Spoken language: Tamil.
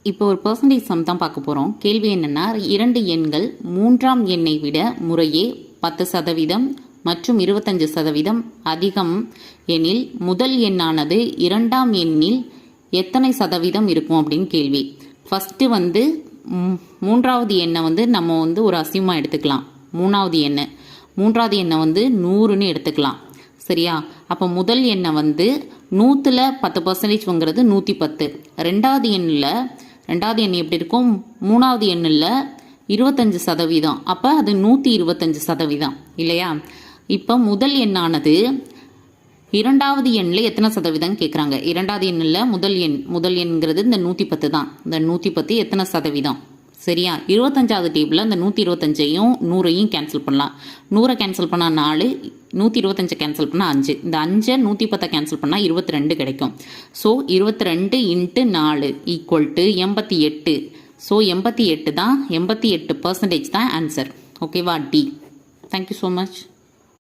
இப்போ ஒரு பர்சன்டேஜ் சம் தான் பார்க்க போகிறோம். கேள்வி என்னென்னா, 2 எண்கள் 3ஆம் எண்ணை விட முறையே 10% மற்றும் 25% அதிகம் எனில் முதல் எண்ணானது 2ஆம் எண்ணில் எத்தனை சதவீதம் இருக்கும் அப்படின்னு கேள்வி. ஃபஸ்ட்டு வந்து 3ஆவது எண்ணை நம்ம ஒரு அசியமாக எடுத்துக்கலாம். 3ஆவது எண்ணை 100ன்னு எடுத்துக்கலாம். சரியா? அப்போ முதல் எண்ணை 100ல் 10%ங்கிறது 110. ரெண்டாவது எண் எப்படி இருக்கும்? 3ஆவது எண்ணில் 25%. அப்போ அது 125% இல்லையா? இப்போ முதல் எண்ணானது 2ஆவது எண்ணில் எத்தனை சதவீதம் கேட்குறாங்க. 2ஆவது எண்ணில் முதல் எண்ங்கிறது இந்த 110 தான். இந்த 110 எத்தனை சதவீதம்? சரியா? 25வது டேபிளில் இந்த 125ஐயும் 100ஐயும் கேன்சல் பண்ணலாம். 100 கேன்சல் பண்ணால் 4, 125 கேன்சல் பண்ணால் 5. இந்த 5 110 கேன்சல் பண்ணால் 22 கிடைக்கும். ஸோ 22 × 4 = 88. ஸோ 88 தான் 88% தான் ஆன்சர். ஓகேவா? டி. Thank you so much.